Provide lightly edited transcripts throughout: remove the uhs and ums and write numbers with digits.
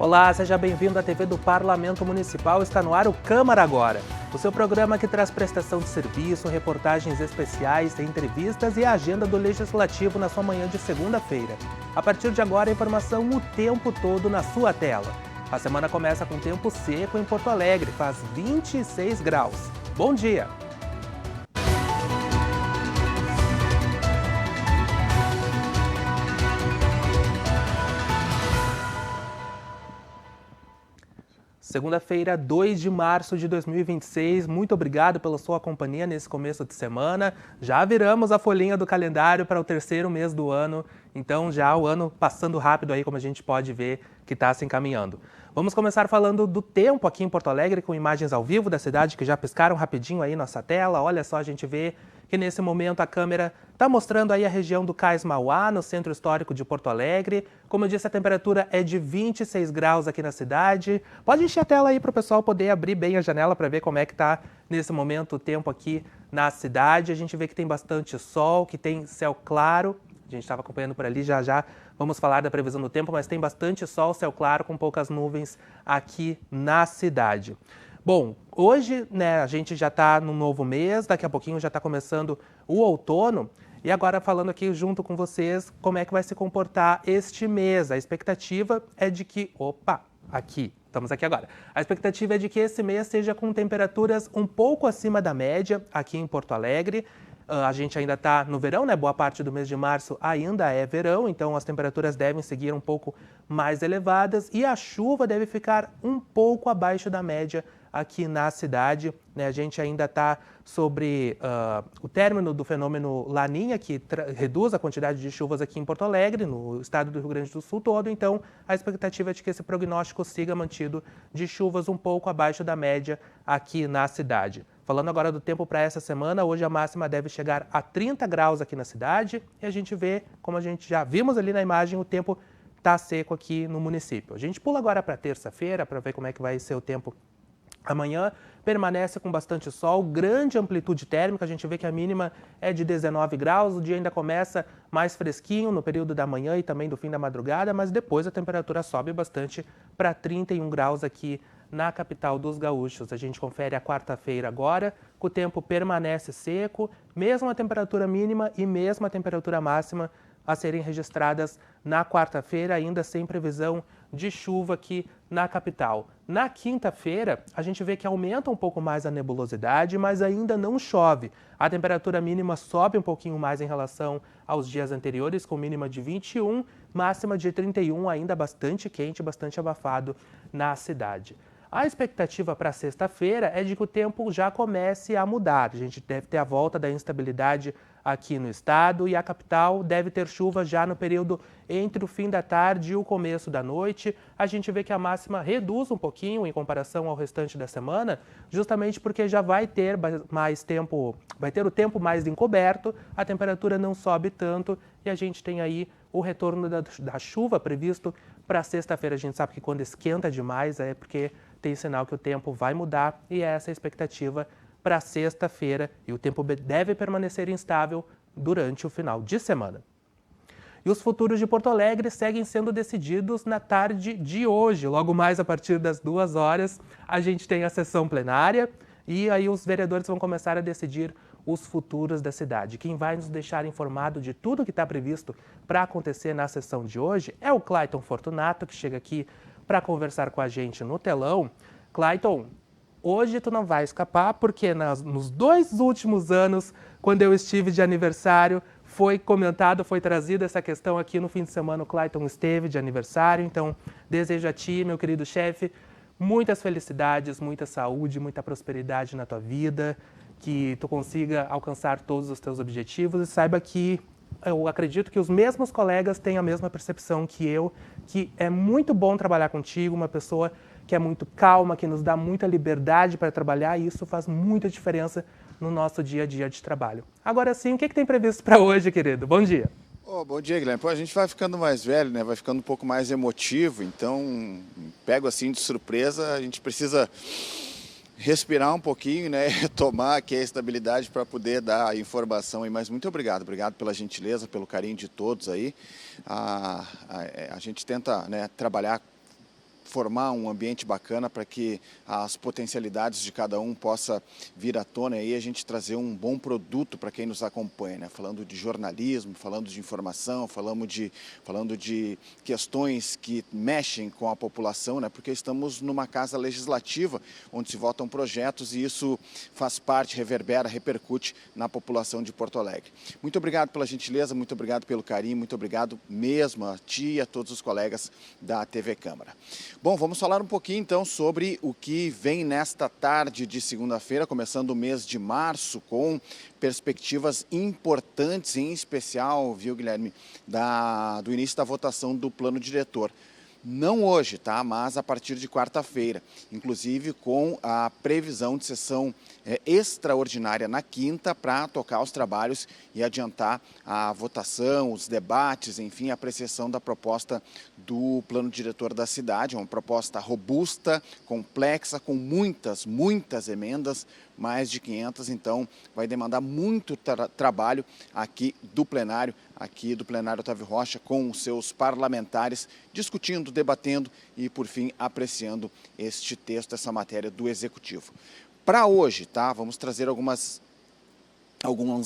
Olá, seja bem-vindo à TV do Parlamento Municipal. Está no ar o Câmara Agora, o seu programa que traz prestação de serviço, reportagens especiais, entrevistas e a agenda do Legislativo na sua manhã de segunda-feira. A partir de agora, a informação o tempo todo na sua tela. A semana começa com tempo seco em Porto Alegre, faz 26 graus. Bom dia! Segunda-feira, 2 de março de 2026, muito obrigado pela sua companhia nesse começo de semana. Já viramos a folhinha do calendário para o terceiro mês do ano, então já o ano passando rápido aí, como a gente pode ver que está se encaminhando. Vamos começar falando do tempo aqui em Porto Alegre, com imagens ao vivo da cidade que já piscaram rapidinho aí nossa tela. Olha só, a gente vê que nesse momento a câmera está mostrando aí a região do Cais Mauá, no centro histórico de Porto Alegre. Como eu disse, a temperatura é de 26 graus aqui na cidade. Pode encher a tela aí para o pessoal poder abrir bem a janela para ver como é que está nesse momento o tempo aqui na cidade. A gente vê que tem bastante sol, que tem céu claro. A gente estava acompanhando por ali, já vamos falar da previsão do tempo, mas tem bastante sol, céu claro, com poucas nuvens aqui na cidade. Bom, hoje, né, a gente já está no novo mês, daqui a pouquinho já está começando o outono. E agora falando aqui junto com vocês como é que vai se comportar este mês. A expectativa é de que... Estamos aqui agora. A expectativa é de que esse mês seja com temperaturas um pouco acima da média aqui em Porto Alegre. A gente ainda está no verão, né? Boa parte do mês de março ainda é verão, então as temperaturas devem seguir um pouco mais elevadas e a chuva deve ficar um pouco abaixo da média aqui na cidade, né? A gente ainda está sobre o término do fenômeno Laninha, que reduz a quantidade de chuvas aqui em Porto Alegre, no estado do Rio Grande do Sul todo, então a expectativa é de que esse prognóstico siga mantido de chuvas um pouco abaixo da média aqui na cidade. Falando agora do tempo para essa semana, hoje a máxima deve chegar a 30 graus aqui na cidade e a gente vê, como a gente já vimos ali na imagem, o tempo está seco aqui no município. A gente pula agora para terça-feira para ver como é que vai ser o tempo amanhã. Permanece com bastante sol, grande amplitude térmica, a gente vê que a mínima é de 19 graus, o dia ainda começa mais fresquinho no período da manhã e também do fim da madrugada, mas depois a temperatura sobe bastante para 31 graus aqui na capital dos gaúchos. A gente confere a quarta-feira agora, que o tempo permanece seco, mesmo a temperatura mínima e mesmo a temperatura máxima a serem registradas na quarta-feira, ainda sem previsão de chuva aqui na capital. Na quinta-feira, a gente vê que aumenta um pouco mais a nebulosidade, mas ainda não chove. A temperatura mínima sobe um pouquinho mais em relação aos dias anteriores, com mínima de 21, máxima de 31, ainda bastante quente, bastante abafado na cidade. A expectativa para sexta-feira é de que o tempo já comece a mudar. A gente deve ter a volta da instabilidade aqui no estado e a capital deve ter chuva já no período entre o fim da tarde e o começo da noite. A gente vê que a máxima reduz um pouquinho em comparação ao restante da semana, justamente porque já vai ter mais tempo, vai ter o tempo mais encoberto, a temperatura não sobe tanto e a gente tem aí o retorno da chuva previsto para sexta-feira. A gente sabe que quando esquenta demais é porque tem sinal que o tempo vai mudar e essa é a expectativa para sexta-feira e o tempo deve permanecer instável durante o final de semana. E os futuros de Porto Alegre seguem sendo decididos na tarde de hoje. Logo mais a partir das 2 horas a gente tem a sessão plenária e aí os vereadores vão começar a decidir os futuros da cidade. Quem vai nos deixar informado de tudo que está previsto para acontecer na sessão de hoje é o Clayton Fortunato, que chega aqui para conversar com a gente no telão. Clayton, hoje tu não vai escapar, porque nos 2 últimos anos, quando eu estive de aniversário, foi comentado, foi trazida essa questão aqui no fim de semana, o Clayton esteve de aniversário, então desejo a ti, meu querido chefe, muitas felicidades, muita saúde, muita prosperidade na tua vida, que tu consiga alcançar todos os teus objetivos e saiba que eu acredito que os mesmos colegas têm a mesma percepção que eu, que é muito bom trabalhar contigo, uma pessoa que é muito calma, que nos dá muita liberdade para trabalhar e isso faz muita diferença no nosso dia a dia de trabalho. Agora sim, o que tem previsto para hoje, querido? Bom dia. Bom dia, Guilherme. A gente vai ficando mais velho, né? Vai ficando um pouco mais emotivo, então pego assim de surpresa, a gente precisa respirar um pouquinho, né, retomar aqui a estabilidade para poder dar a informação aí. Mas muito obrigado pela gentileza, pelo carinho de todos aí. A gente tenta, né, trabalhar formar um ambiente bacana para que as potencialidades de cada um possa vir à tona e a gente trazer um bom produto para quem nos acompanha, né? Falando de jornalismo, falando de informação, falando de questões que mexem com a população, né? Porque estamos numa casa legislativa onde se votam projetos e isso faz parte, reverbera, repercute na população de Porto Alegre. Muito obrigado pela gentileza, muito obrigado pelo carinho, muito obrigado mesmo a ti e a todos os colegas da TV Câmara. Bom, vamos falar um pouquinho então sobre o que vem nesta tarde de segunda-feira, começando o mês de março, com perspectivas importantes, em especial, viu, Guilherme, do início da votação do plano diretor. Não hoje, tá? Mas a partir de quarta-feira, inclusive com a previsão de sessão extraordinária na quinta para tocar os trabalhos e adiantar a votação, os debates, enfim, a apreciação da proposta do plano diretor da cidade, uma proposta robusta, complexa, com muitas emendas, mais de 500, então vai demandar muito trabalho aqui do plenário Otávio Rocha, com os seus parlamentares, discutindo, debatendo e, por fim, apreciando este texto, essa matéria do Executivo. Para hoje, tá? Vamos trazer alguns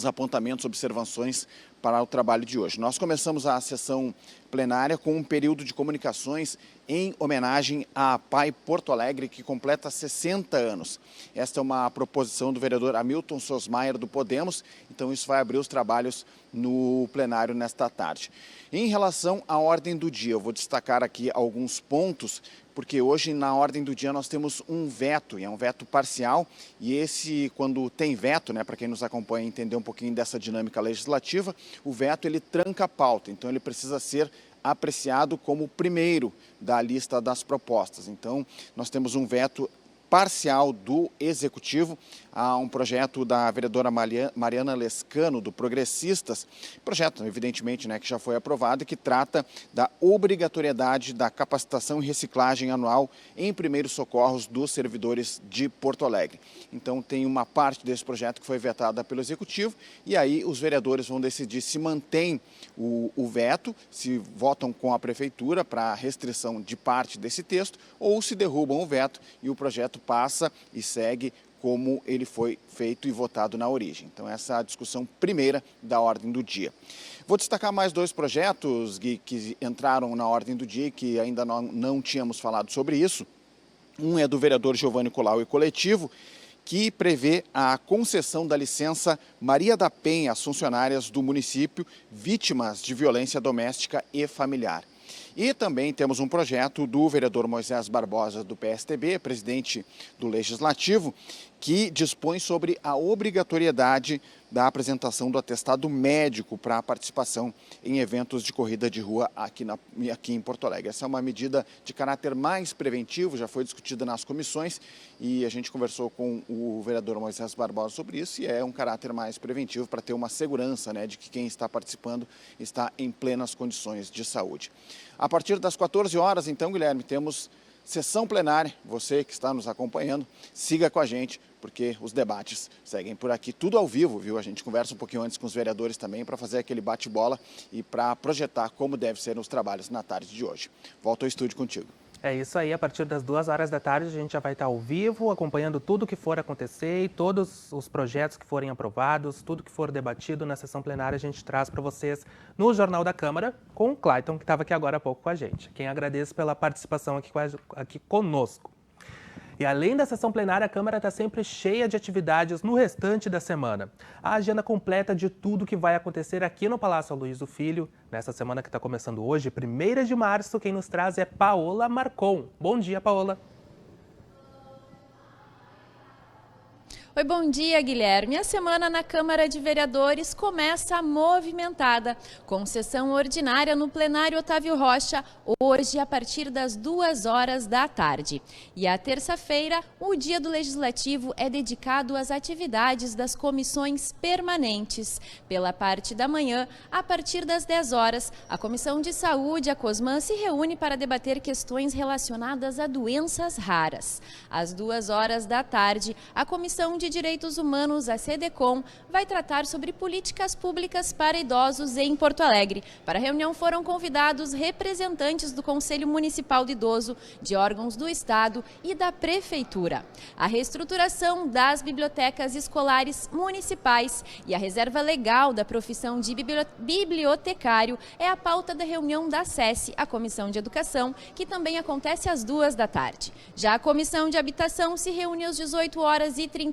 apontamentos, observações para o trabalho de hoje. Nós começamos a sessão plenária com um período de comunicações em homenagem à PAI Porto Alegre, que completa 60 anos. Esta é uma proposição do vereador Hamilton Sosmaier, do Podemos, então isso vai abrir os trabalhos no plenário nesta tarde. Em relação à ordem do dia, eu vou destacar aqui alguns pontos, porque hoje na ordem do dia nós temos um veto, e é um veto parcial, e esse, quando tem veto, né, para quem nos acompanha entender um pouquinho dessa dinâmica legislativa, o veto ele tranca a pauta, então ele precisa ser apreciado como o primeiro da lista das propostas. Então, nós temos um veto parcial do Executivo a um projeto da vereadora Mariana Lescano, do Progressistas, projeto, evidentemente, né, que já foi aprovado e que trata da obrigatoriedade da capacitação e reciclagem anual em primeiros socorros dos servidores de Porto Alegre. Então, tem uma parte desse projeto que foi vetada pelo Executivo e aí os vereadores vão decidir se mantém o veto, se votam com a Prefeitura para restrição de parte desse texto ou se derrubam o veto e o projeto passa e segue como ele foi feito e votado na origem. Então, essa é a discussão primeira da ordem do dia. Vou destacar mais dois projetos, Gui, que entraram na ordem do dia e que ainda não tínhamos falado sobre isso. Um é do vereador Giovanni Colau e Coletivo, que prevê a concessão da licença Maria da Penha às funcionárias do município vítimas de violência doméstica e familiar. E também temos um projeto do vereador Moisés Barbosa, do PSTB, presidente do Legislativo, que dispõe sobre a obrigatoriedade da apresentação do atestado médico para a participação em eventos de corrida de rua aqui em Porto Alegre. Essa é uma medida de caráter mais preventivo, já foi discutida nas comissões e a gente conversou com o vereador Moisés Barbosa sobre isso e é um caráter mais preventivo para ter uma segurança, né, de que quem está participando está em plenas condições de saúde. A partir das 14 horas, então, Guilherme, temos sessão plenária. Você que está nos acompanhando, siga com a gente, porque os debates seguem por aqui, tudo ao vivo, viu? A gente conversa um pouquinho antes com os vereadores também para fazer aquele bate-bola e para projetar como devem ser os trabalhos na tarde de hoje. Volto ao estúdio contigo. É isso aí, a partir das 2 horas da tarde a gente já vai estar ao vivo, acompanhando tudo que for acontecer e todos os projetos que forem aprovados, tudo que for debatido na sessão plenária a gente traz para vocês no Jornal da Câmara com o Clayton, que estava aqui agora há pouco com a gente. Quem agradeço pela participação aqui conosco. E além da sessão plenária, a Câmara está sempre cheia de atividades no restante da semana. A agenda completa de tudo que vai acontecer aqui no Palácio Aloysio Filho, nessa semana que está começando hoje, 1º de março, quem nos traz é Paola Marcon. Bom dia, Paola. Oi, bom dia, Guilherme. A semana na Câmara de Vereadores começa movimentada, com sessão ordinária no plenário Otávio Rocha, hoje a partir das 2 horas da tarde. E a terça-feira, o dia do Legislativo é dedicado às atividades das comissões permanentes. Pela parte da manhã, a partir das 10 horas, a Comissão de Saúde, a COSMAN, se reúne para debater questões relacionadas a doenças raras. Às 2 horas da tarde, a Comissão de de Direitos Humanos, a SEDECOM, vai tratar sobre políticas públicas para idosos em Porto Alegre. Para a reunião foram convidados representantes do Conselho Municipal do Idoso, de órgãos do Estado e da Prefeitura. A reestruturação das bibliotecas escolares municipais e a reserva legal da profissão de bibliotecário é a pauta da reunião da SESI, a Comissão de Educação, que também acontece às 14h. Já a Comissão de Habitação se reúne às 18h30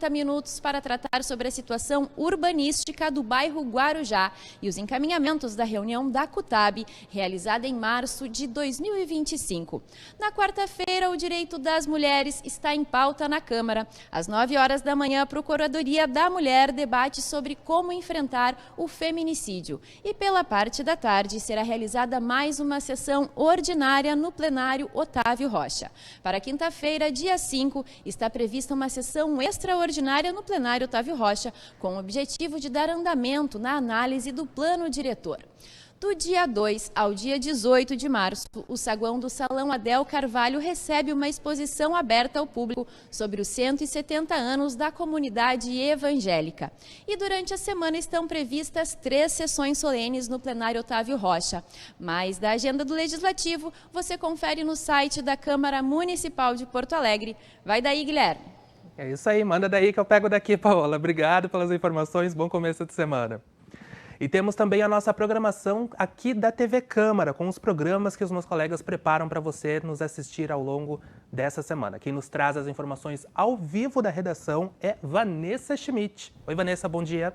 para tratar sobre a situação urbanística do bairro Guarujá e os encaminhamentos da reunião da CUTAB, realizada em março de 2025. Na quarta-feira, o direito das mulheres está em pauta na Câmara. Às 9h da manhã, a Procuradoria da Mulher debate sobre como enfrentar o feminicídio. E pela parte da tarde, será realizada mais uma sessão ordinária no plenário Otávio Rocha. Para quinta-feira, dia 5, está prevista uma sessão extraordinária no plenário Otávio Rocha, com o objetivo de dar andamento na análise do plano diretor. Do dia 2 ao dia 18 de março, o saguão do Salão Adel Carvalho recebe uma exposição aberta ao público sobre os 170 anos da comunidade evangélica. E durante a semana estão previstas 3 sessões solenes no plenário Otávio Rocha. Mais da agenda do Legislativo, você confere no site da Câmara Municipal de Porto Alegre. Vai daí, Guilherme. É isso aí, manda daí que eu pego daqui, Paola. Obrigado pelas informações, bom começo de semana. E temos também a nossa programação aqui da TV Câmara, com os programas que os meus colegas preparam para você nos assistir ao longo dessa semana. Quem nos traz as informações ao vivo da redação é Vanessa Schmidt. Oi, Vanessa, bom dia.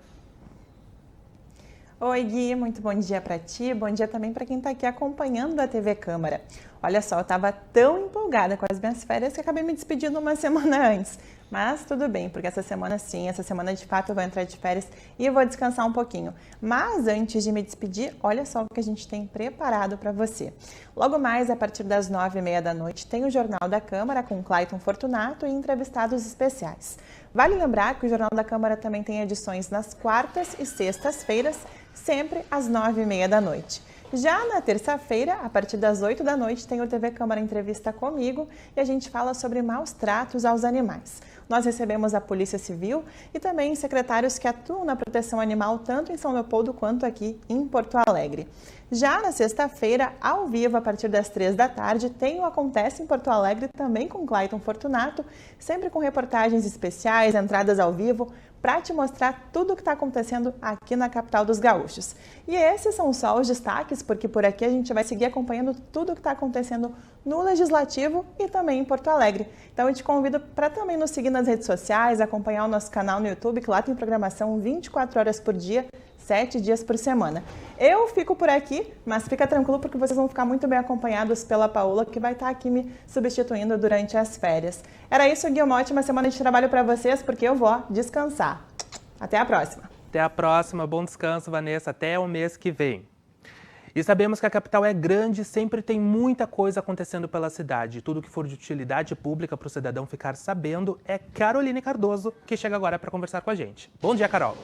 Oi, Gui, muito bom dia para ti, bom dia também para quem está aqui acompanhando a TV Câmara. Olha só, eu estava tão empolgada com as minhas férias que acabei me despedindo uma semana antes. Mas tudo bem, porque essa semana de fato eu vou entrar de férias e eu vou descansar um pouquinho. Mas antes de me despedir, olha só o que a gente tem preparado para você. Logo mais, a partir das 9h30 da noite, tem o Jornal da Câmara com Clayton Fortunato e entrevistados especiais. Vale lembrar que o Jornal da Câmara também tem edições nas quartas e sextas-feiras, sempre às 9h30 da noite. Já na terça-feira, a partir das 8 da noite, tem o TV Câmara Entrevista comigo e a gente fala sobre maus tratos aos animais. Nós recebemos a Polícia Civil e também secretários que atuam na proteção animal tanto em São Leopoldo quanto aqui em Porto Alegre. Já na sexta-feira, ao vivo, a partir das 3 da tarde, tem o Acontece em Porto Alegre também com Clayton Fortunato, sempre com reportagens especiais, entradas ao vivo, para te mostrar tudo o que está acontecendo aqui na capital dos gaúchos. E esses são só os destaques, porque por aqui a gente vai seguir acompanhando tudo o que está acontecendo no Legislativo e também em Porto Alegre. Então eu te convido para também nos seguir nas redes sociais, acompanhar o nosso canal no YouTube, que lá tem programação 24 horas por dia, 7 dias por semana. Eu fico por aqui, mas fica tranquilo porque vocês vão ficar muito bem acompanhados pela Paola, que vai estar aqui me substituindo durante as férias. Era isso, Gui, uma ótima semana de trabalho para vocês, porque eu vou descansar. Até a próxima. Até a próxima, bom descanso, Vanessa, até o mês que vem. E sabemos que a capital é grande e sempre tem muita coisa acontecendo pela cidade. Tudo que for de utilidade pública para o cidadão ficar sabendo é Caroline Cardoso, que chega agora para conversar com a gente. Bom dia, Carol.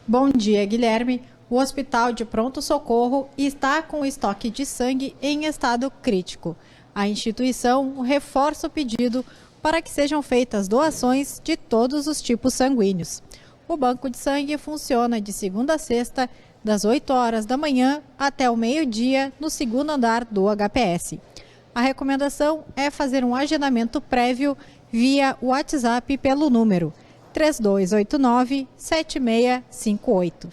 Bom dia, Guilherme. O Hospital de Pronto Socorro está com estoque de sangue em estado crítico. A instituição reforça o pedido para que sejam feitas doações de todos os tipos sanguíneos. O banco de sangue funciona de segunda a sexta, das 8h da manhã até o meio-dia, no segundo andar do HPS. A recomendação é fazer um agendamento prévio via WhatsApp pelo número 3289-7658.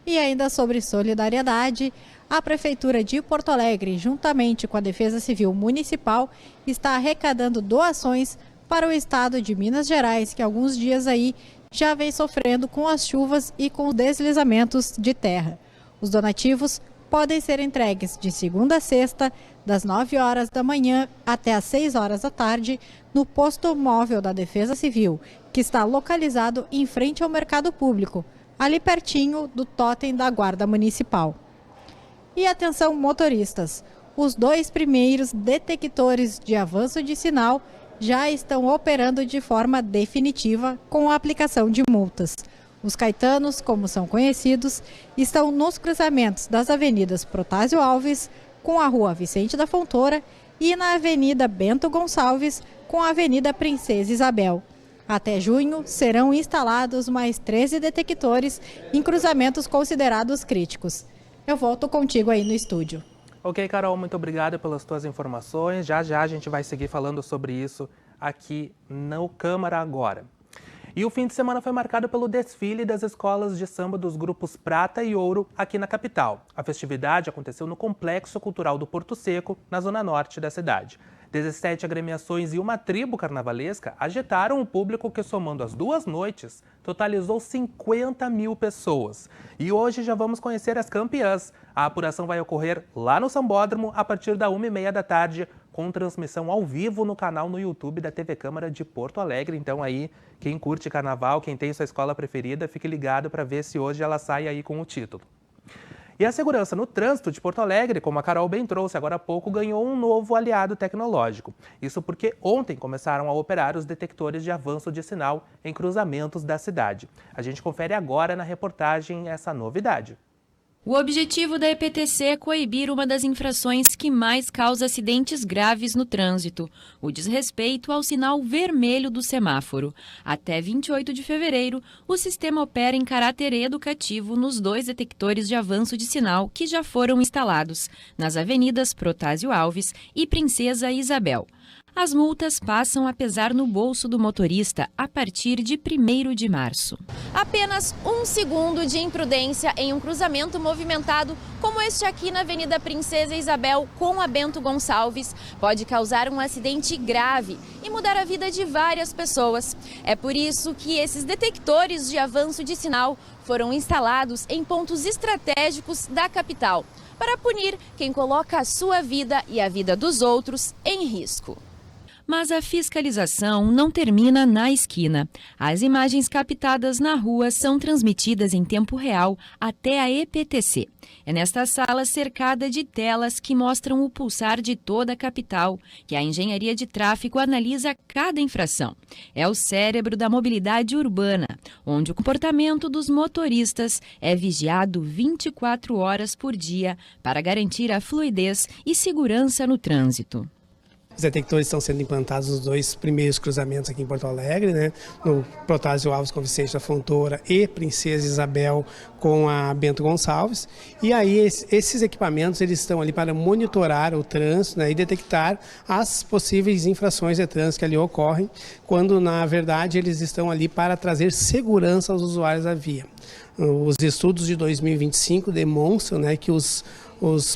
E ainda sobre solidariedade, a Prefeitura de Porto Alegre, juntamente com a Defesa Civil Municipal, está arrecadando doações para o estado de Minas Gerais, que há alguns dias aí já vem sofrendo com as chuvas e com os deslizamentos de terra. Os donativos podem ser entregues de segunda a sexta, das 9h da manhã até às 6h da tarde, no posto móvel da Defesa Civil, que está localizado em frente ao mercado público, ali pertinho do tótem da Guarda Municipal. E atenção, motoristas, os 2 primeiros detectores de avanço de sinal já estão operando de forma definitiva com a aplicação de multas. Os caetanos, como são conhecidos, estão nos cruzamentos das avenidas Protásio Alves com a rua Vicente da Fontoura e na Avenida Bento Gonçalves com a Avenida Princesa Isabel. Até junho, serão instalados mais 13 detectores em cruzamentos considerados críticos. Eu volto contigo aí no estúdio. Ok, Carol, muito obrigada pelas tuas informações. Já a gente vai seguir falando sobre isso aqui no Câmara Agora. E o fim de semana foi marcado pelo desfile das escolas de samba dos grupos Prata e Ouro aqui na capital. A festividade aconteceu no Complexo Cultural do Porto Seco, na zona norte da cidade. 17 agremiações e uma tribo carnavalesca agitaram o público que, somando as 2 noites, totalizou 50 mil pessoas. E hoje já vamos conhecer as campeãs. A apuração vai ocorrer lá no Sambódromo a partir da 1h30 da tarde, com transmissão ao vivo no canal no YouTube da TV Câmara de Porto Alegre. Então aí, quem curte carnaval, quem tem sua escola preferida, fique ligado para ver se hoje ela sai aí com o título. E a segurança no trânsito de Porto Alegre, como a Carol bem trouxe agora há pouco, ganhou um novo aliado tecnológico. Isso porque ontem começaram a operar os detectores de avanço de sinal em cruzamentos da cidade. A gente confere agora na reportagem essa novidade. O objetivo da EPTC é coibir uma das infrações que mais causa acidentes graves no trânsito, o desrespeito ao sinal vermelho do semáforo. Até 28 de fevereiro, o sistema opera em caráter educativo nos 2 detectores de avanço de sinal que já foram instalados, nas avenidas Protásio Alves e Princesa Isabel. As multas passam a pesar no bolso do motorista a partir de 1º de março. Apenas 1 segundo de imprudência em um cruzamento movimentado, como este aqui na Avenida Princesa Isabel com a Bento Gonçalves, pode causar um acidente grave e mudar a vida de várias pessoas. É por isso que esses detectores de avanço de sinal foram instalados em pontos estratégicos da capital, para punir quem coloca a sua vida e a vida dos outros em risco. Mas a fiscalização não termina na esquina. As imagens captadas na rua são transmitidas em tempo real até a EPTC. É nesta sala cercada de telas que mostram o pulsar de toda a capital, que a engenharia de tráfego analisa cada infração. É o cérebro da mobilidade urbana, onde o comportamento dos motoristas é vigiado 24 horas por dia para garantir a fluidez e segurança no trânsito. Os detectores estão sendo implantados nos 2 primeiros cruzamentos aqui em Porto Alegre, né? No Protásio Alves com Vicente da Fontoura e Princesa Isabel com a Bento Gonçalves. E aí esses equipamentos eles estão ali para monitorar o trânsito, né? E detectar as possíveis infrações de trânsito que ali ocorrem, quando na verdade eles estão ali para trazer segurança aos usuários da via. Os estudos de 2025 demonstram, né, que os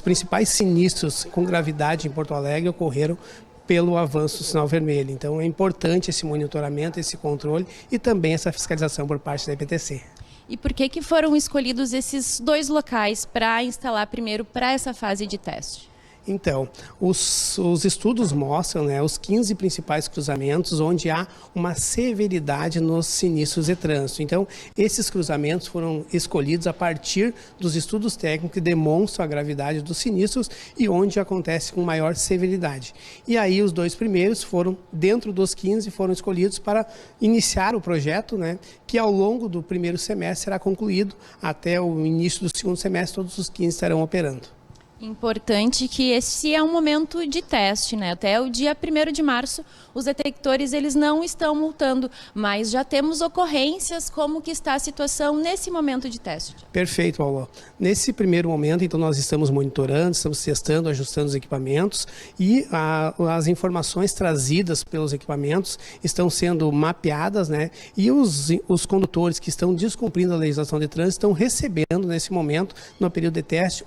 principais sinistros com gravidade em Porto Alegre ocorreram pelo avanço do sinal vermelho. Então é importante esse monitoramento, esse controle e também essa fiscalização por parte da EPTC. E por que foram escolhidos esses 2 locais para instalar primeiro para essa fase de teste? Então, os estudos mostram, né, os 15 principais cruzamentos onde há uma severidade nos sinistros de trânsito. Então, esses cruzamentos foram escolhidos a partir dos estudos técnicos que demonstram a gravidade dos sinistros e onde acontece com maior severidade. E aí, os 2 primeiros foram, dentro dos 15, foram escolhidos para iniciar o projeto, né, que ao longo do primeiro semestre será concluído. Até o início do segundo semestre, todos os 15 estarão operando. Importante que esse é um momento de teste, né? Até o dia 1º de março, os detectores eles não estão multando, mas já temos ocorrências. Como que está a situação nesse momento de teste? Perfeito, Paulo. Nesse primeiro momento, então, nós estamos monitorando, estamos testando, ajustando os equipamentos e as informações trazidas pelos equipamentos estão sendo mapeadas, né? E os condutores que estão descumprindo a legislação de trânsito estão recebendo, nesse momento, no período de teste,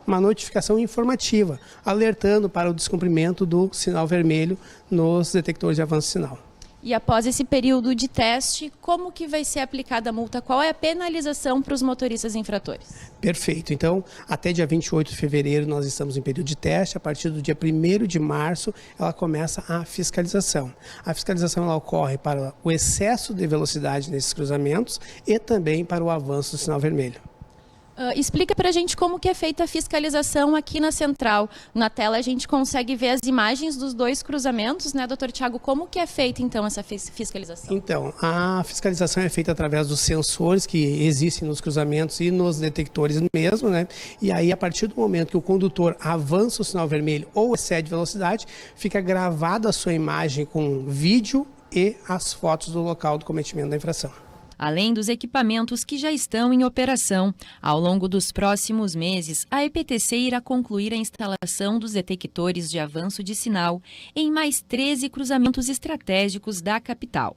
uma notificação informativa, alertando para o descumprimento do sinal vermelho nos detectores de avanço de sinal. E após esse período de teste, como que vai ser aplicada a multa? Qual é a penalização para os motoristas infratores? Perfeito. Então, até dia 28 de fevereiro nós estamos em período de teste. A partir do dia 1º de março, ela começa a fiscalização. A fiscalização ela ocorre para o excesso de velocidade nesses cruzamentos e também para o avanço do sinal vermelho. Explica para a gente como que é feita a fiscalização aqui na central. Na tela a gente consegue ver as imagens dos 2 cruzamentos, né, doutor Tiago? Como que é feita então essa fiscalização? Então, a fiscalização é feita através dos sensores que existem nos cruzamentos e nos detectores mesmo, né? E aí, a partir do momento que o condutor avança o sinal vermelho ou excede velocidade, fica gravada a sua imagem com vídeo e as fotos do local do cometimento da infração. Além dos equipamentos que já estão em operação, ao longo dos próximos meses, a EPTC irá concluir a instalação dos detectores de avanço de sinal em mais 13 cruzamentos estratégicos da capital.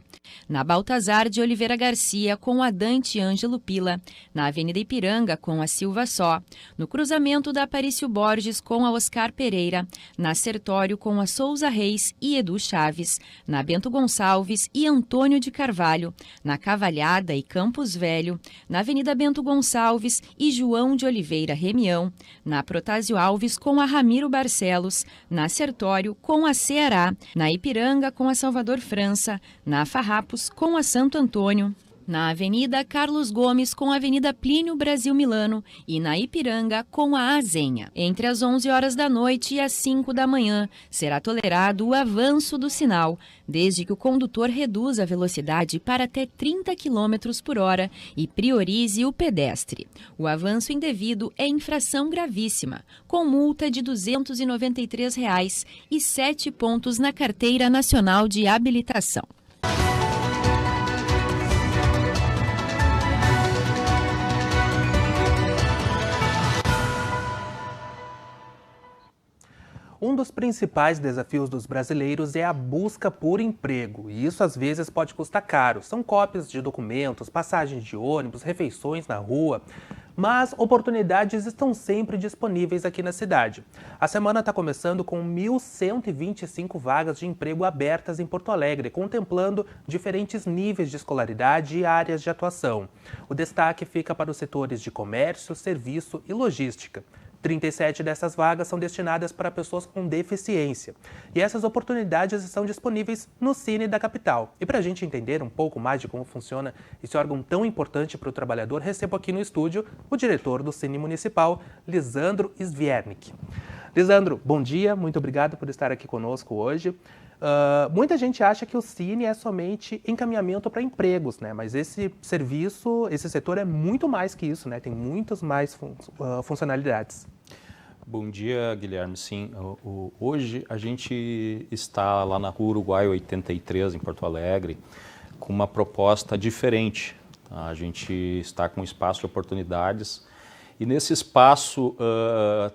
Na Baltazar de Oliveira Garcia, com a Dante Ângelo Pila, na Avenida Ipiranga, com a Silva Só, no cruzamento da Aparício Borges, com a Oscar Pereira, na Sertório, com a Souza Reis e Edu Chaves, na Bento Gonçalves e Antônio de Carvalho, na Cavalhada e Campos Velho, na Avenida Bento Gonçalves e João de Oliveira Remião, na Protásio Alves com a Ramiro Barcelos, na Sertório com a Ceará, na Ipiranga com a Salvador França, na Farrapos com a Santo Antônio, na Avenida Carlos Gomes com a Avenida Plínio Brasil Milano e na Ipiranga com a Azenha. Entre as 11 horas da noite e as 5 da manhã será tolerado o avanço do sinal, desde que o condutor reduza a velocidade para até 30 km por hora e priorize o pedestre. O avanço indevido é infração gravíssima, com multa de R$ 293 e 7 pontos na Carteira Nacional de Habilitação. Um dos principais desafios dos brasileiros é a busca por emprego, e isso às vezes pode custar caro. São cópias de documentos, passagens de ônibus, refeições na rua, mas oportunidades estão sempre disponíveis aqui na cidade. A semana está começando com 1.125 vagas de emprego abertas em Porto Alegre, contemplando diferentes níveis de escolaridade e áreas de atuação. O destaque fica para os setores de comércio, serviço e logística. 37 dessas vagas são destinadas para pessoas com deficiência. E essas oportunidades estão disponíveis no Cine da capital. E para a gente entender um pouco mais de como funciona esse órgão tão importante para o trabalhador, recebo aqui no estúdio o diretor do Cine Municipal, Lisandro Sviernik. Lisandro, bom dia, muito obrigado por estar aqui conosco hoje. Muita gente acha que o Cine é somente encaminhamento para empregos, né? Mas esse serviço, esse setor é muito mais que isso, né? Tem muitas mais funcionalidades. Bom dia, Guilherme. Sim, hoje a gente está lá na Rua Uruguai 83, em Porto Alegre, com uma proposta diferente. A gente está com um espaço de oportunidades e nesse espaço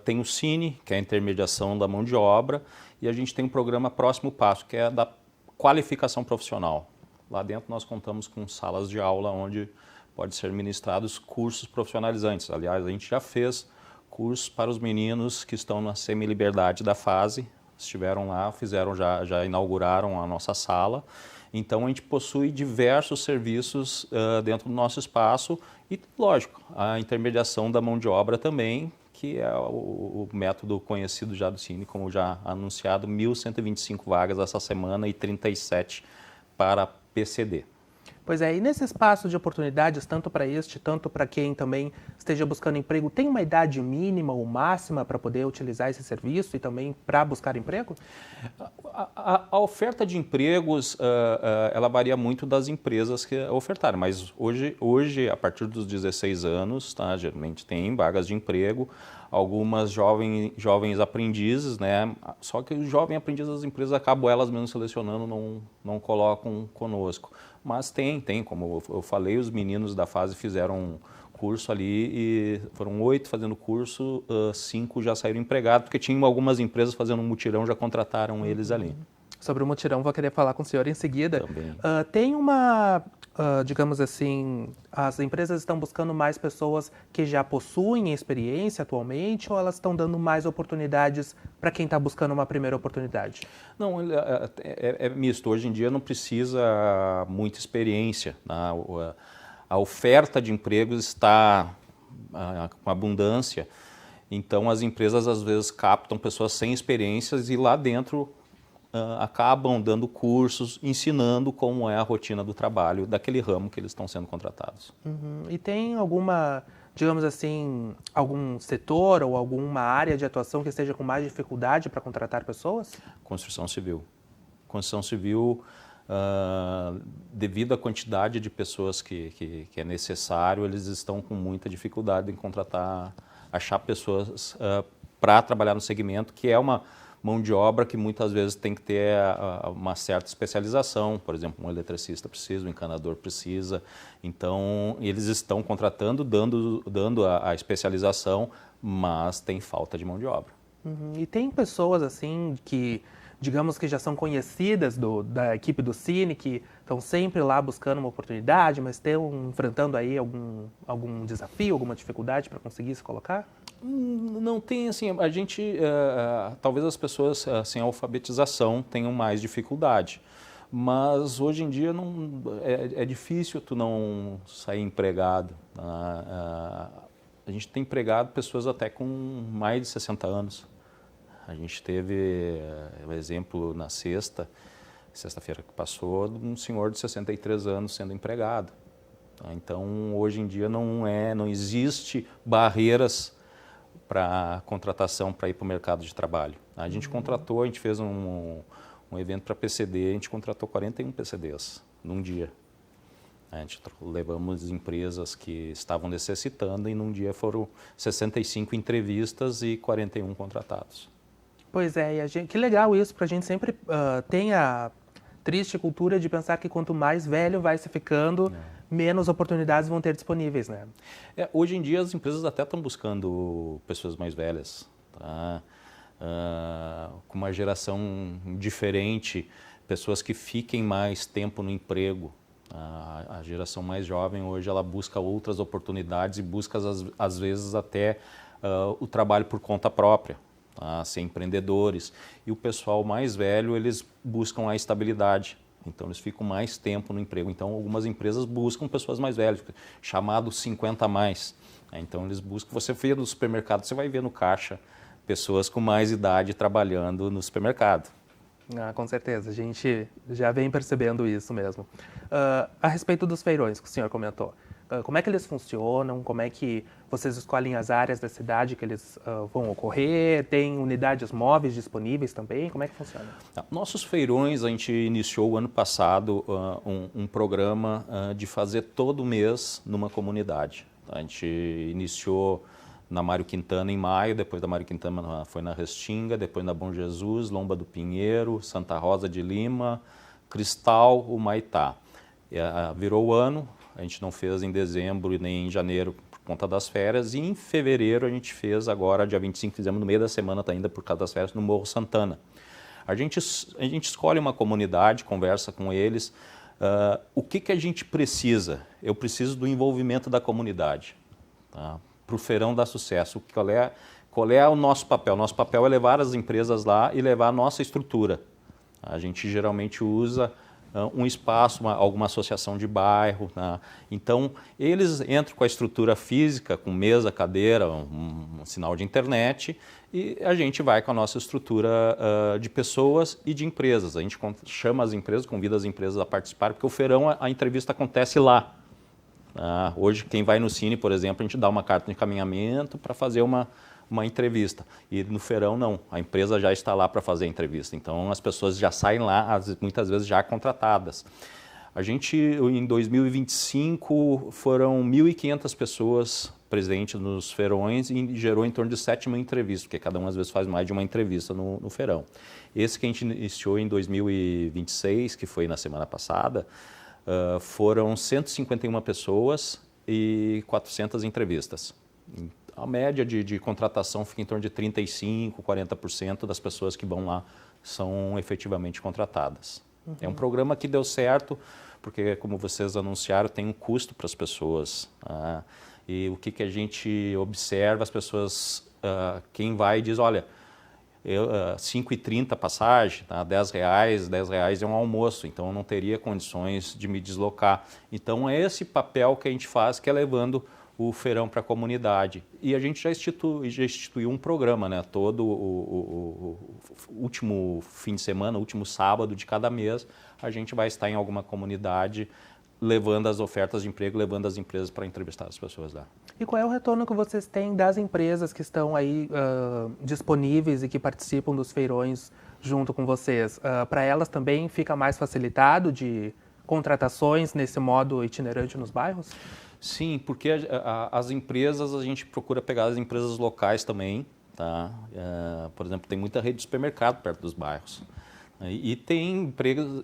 tem o Cine, que é a intermediação da mão de obra, e a gente tem um programa Próximo Passo, que é da qualificação profissional. Lá dentro nós contamos com salas de aula onde pode ser ministrados cursos profissionalizantes. Aliás, a gente já fez cursos para os meninos que estão na semi-liberdade da fase, estiveram lá, já inauguraram a nossa sala. Então a gente possui diversos serviços dentro do nosso espaço e, lógico, a intermediação da mão de obra também, que é o método conhecido já do Cine, como já anunciado, 1.125 vagas essa semana e 37 para PCD. Pois é, e nesse espaço de oportunidades, tanto para tanto para quem também esteja buscando emprego, tem uma idade mínima ou máxima para poder utilizar esse serviço e também para buscar emprego? A oferta de empregos, ela varia muito das empresas que ofertarem, mas hoje, a partir dos 16 anos, tá, geralmente tem vagas de emprego, algumas jovens aprendizes, né? Só que os jovens aprendizes das empresas acabam elas mesmo selecionando, não colocam conosco. Mas tem, como eu falei, os meninos da fase fizeram curso ali e foram 8 fazendo curso, 5 já saíram empregados, porque tinham algumas empresas fazendo um mutirão, já contrataram eles ali. Sobre o mutirão, vou querer falar com o senhor em seguida. Também. Digamos assim, as empresas estão buscando mais pessoas que já possuem experiência atualmente ou elas estão dando mais oportunidades para quem está buscando uma primeira oportunidade? Não, é misto. Hoje em dia não precisa muita experiência. A oferta de empregos está com abundância, então as empresas às vezes captam pessoas sem experiências e lá dentro acabam dando cursos, ensinando como é a rotina do trabalho daquele ramo que eles estão sendo contratados. E tem alguma digamos assim, algum setor ou alguma área de atuação que esteja com mais dificuldade para contratar pessoas? Construção civil. Construção civil, devido à quantidade de pessoas que é necessário, eles estão com muita dificuldade em contratar, achar pessoas para trabalhar no segmento, que é uma mão de obra que muitas vezes tem que ter uma certa especialização. Por exemplo, um eletricista precisa, um encanador precisa. Então, eles estão contratando, dando a especialização, mas tem falta de mão de obra. E tem pessoas assim que, digamos que já são conhecidas da equipe do Cine, que estão sempre lá buscando uma oportunidade, mas estão enfrentando aí algum desafio, alguma dificuldade para conseguir se colocar? Não tem, assim, a gente, talvez as pessoas sem alfabetização tenham mais dificuldade, mas hoje em dia é difícil tu não sair empregado. A gente tem empregado pessoas até com mais de 60 anos. A gente teve um exemplo na sexta-feira que passou, de um senhor de 63 anos sendo empregado. Então, hoje em dia não existe barreiras para contratação para ir para o mercado de trabalho. A gente contratou, a gente fez um evento para PCD, a gente contratou 41 PCDs num dia. A gente levamos empresas que estavam necessitando e num dia foram 65 entrevistas e 41 contratados. Pois é, que legal isso, porque a gente sempre tem a triste cultura de pensar que quanto mais velho vai se ficando, menos oportunidades vão ter disponíveis, né? Hoje em dia as empresas até estão buscando pessoas mais velhas, tá? Com uma geração diferente, pessoas que fiquem mais tempo no emprego. A geração mais jovem hoje ela busca outras oportunidades e busca às vezes até o trabalho por conta própria. Ser empreendedores, e o pessoal mais velho, eles buscam a estabilidade, então eles ficam mais tempo no emprego. Então algumas empresas buscam pessoas mais velhas, chamado 50 a mais. Então eles buscam, você vê no supermercado, você vai ver no caixa pessoas com mais idade trabalhando no supermercado. Com certeza, a gente já vem percebendo isso mesmo. A respeito dos feirões que o senhor comentou, como é que eles funcionam? Como é que vocês escolhem as áreas da cidade que eles vão ocorrer? Tem unidades móveis disponíveis também? Como é que funciona? Nossos feirões, a gente iniciou o ano passado um programa de fazer todo mês numa comunidade. A gente iniciou na Mário Quintana em maio, depois da Mário Quintana foi na Restinga, depois na Bom Jesus, Lomba do Pinheiro, Santa Rosa de Lima, Cristal, Humaitá. Virou o ano. A gente não fez em dezembro e nem em janeiro por conta das férias. E em fevereiro a gente fez agora, dia 25, fizemos no meio da semana ainda por causa das férias, no Morro Santana. A gente escolhe uma comunidade, conversa com eles. O que a gente precisa? Eu preciso do envolvimento da comunidade, tá? Para o feirão dar sucesso. Qual é o nosso papel? Nosso papel é levar as empresas lá e levar a nossa estrutura. A gente geralmente usa um espaço, alguma associação de bairro. Né? Então, eles entram com a estrutura física, com mesa, cadeira, um sinal de internet, e a gente vai com a nossa estrutura de pessoas e de empresas. A gente chama as empresas, convida as empresas a participar, porque o feirão, a entrevista acontece lá. Hoje, quem vai no Cine, por exemplo, a gente dá uma carta de encaminhamento para fazer uma entrevista. E no feirão, não. A empresa já está lá para fazer a entrevista. Então, as pessoas já saem lá, muitas vezes já contratadas. A gente, em 2025, foram 1.500 pessoas presentes nos feirões e gerou em torno de 7 mil entrevistas, porque cada um, às vezes, faz mais de uma entrevista no feirão. Esse que a gente iniciou em 2026, que foi na semana passada, foram 151 pessoas e 400 entrevistas. A média de contratação fica em torno de 35%, 40% das pessoas que vão lá são efetivamente contratadas. É um programa que deu certo, porque, como vocês anunciaram, tem um custo para as pessoas. E o que a gente observa, as pessoas, quem vai diz, olha, 5,30 passagem, tá? R$10 é um almoço, então eu não teria condições de me deslocar. Então é esse papel que a gente faz, que é levando o feirão para a comunidade. E a gente já instituiu um programa, né? Todo o último fim de semana, último sábado de cada mês, a gente vai estar em alguma comunidade levando as ofertas de emprego, levando as empresas para entrevistar as pessoas lá. E qual é o retorno que vocês têm das empresas que estão aí disponíveis e que participam dos feirões junto com vocês? Para elas também fica mais facilitado de contratações nesse modo itinerante nos bairros? Sim, porque as empresas, a gente procura pegar as empresas locais também, tá? Por exemplo, tem muita rede de supermercado perto dos bairros. E tem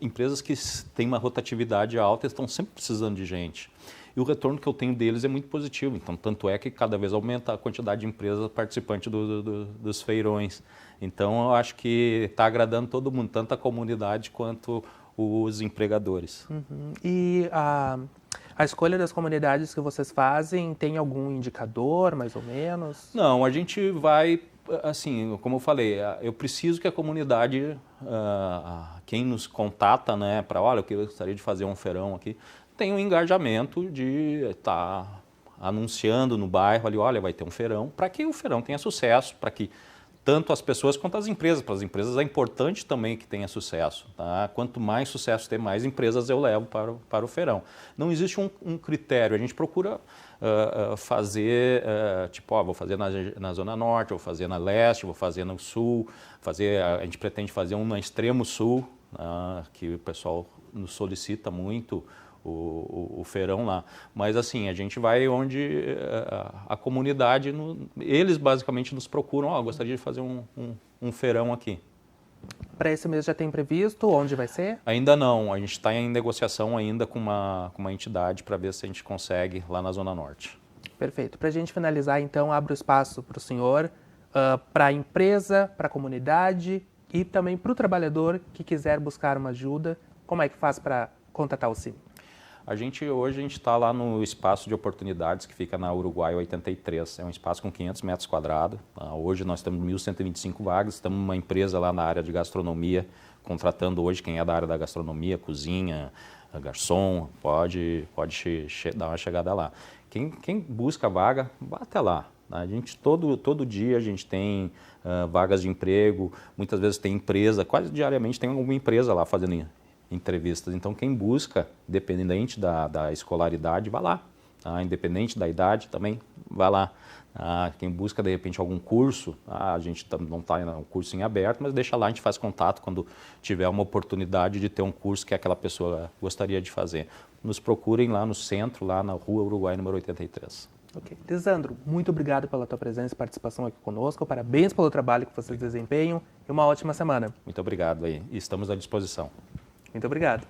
empresas que têm uma rotatividade alta e estão sempre precisando de gente. E o retorno que eu tenho deles é muito positivo. Então, tanto é que cada vez aumenta a quantidade de empresas participantes dos feirões. Então, eu acho que está agradando todo mundo, tanto a comunidade quanto os empregadores. Uhum. E a escolha das comunidades que vocês fazem tem algum indicador, mais ou menos? Não, a gente vai, assim, como eu falei, eu preciso que a comunidade, quem nos contata, né, para, olha, eu gostaria de fazer um feirão aqui, tem um engajamento de estar anunciando no bairro ali, olha, vai ter um feirão, para que o feirão tenha sucesso, para que tanto as pessoas quanto as empresas. Para as empresas é importante também que tenha sucesso. Tá? Quanto mais sucesso ter, mais empresas eu levo para o feirão. Não existe um critério, a gente procura fazer, vou fazer na Zona Norte, vou fazer na Leste, vou fazer no Sul, a gente pretende fazer um no Extremo Sul, que o pessoal nos solicita muito, o feirão lá. Mas assim, a gente vai onde a comunidade, eles basicamente nos procuram, gostaria de fazer um feirão aqui. Para esse mês já tem previsto onde vai ser? Ainda não, a gente está em negociação ainda com uma entidade para ver se a gente consegue lá na Zona Norte. Perfeito. Para a gente finalizar, então, abro o espaço para o senhor, para a empresa, para a comunidade e também para o trabalhador que quiser buscar uma ajuda. Como é que faz para contatar o CIMI? Hoje a gente está lá no espaço de oportunidades que fica na Uruguai 83. É um espaço com 500 metros quadrados. Hoje nós temos 1.125 vagas. Estamos uma empresa lá na área de gastronomia, contratando hoje quem é da área da gastronomia, cozinha, garçom, pode dar uma chegada lá. Quem busca vaga, vá até lá. A gente, todo dia a gente tem vagas de emprego, muitas vezes tem empresa, quase diariamente tem alguma empresa lá fazendo entrevistas. Então, quem busca, independente da escolaridade, vá lá. Independente da idade, também vá lá. Quem busca, de repente, algum curso, a gente não está em um curso em aberto, mas deixa lá, a gente faz contato quando tiver uma oportunidade de ter um curso que aquela pessoa gostaria de fazer. Nos procurem lá no centro, lá na Rua Uruguai, número 83. Ok. Lisandro, muito obrigado pela tua presença e participação aqui conosco. Parabéns pelo trabalho que vocês desempenham e uma ótima semana. Muito obrigado aí. Estamos à disposição. Muito obrigado.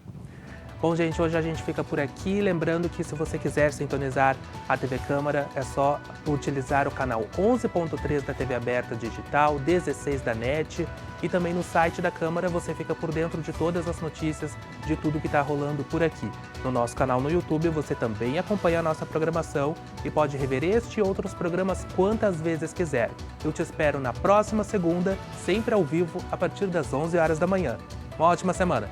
Bom, gente, hoje a gente fica por aqui. Lembrando que se você quiser sintonizar a TV Câmara, é só utilizar o canal 11.3 da TV Aberta Digital, 16 da NET e também no site da Câmara você fica por dentro de todas as notícias, de tudo que está rolando por aqui. No nosso canal no YouTube você também acompanha a nossa programação e pode rever este e outros programas quantas vezes quiser. Eu te espero na próxima segunda, sempre ao vivo, a partir das 11 horas da manhã. Uma ótima semana!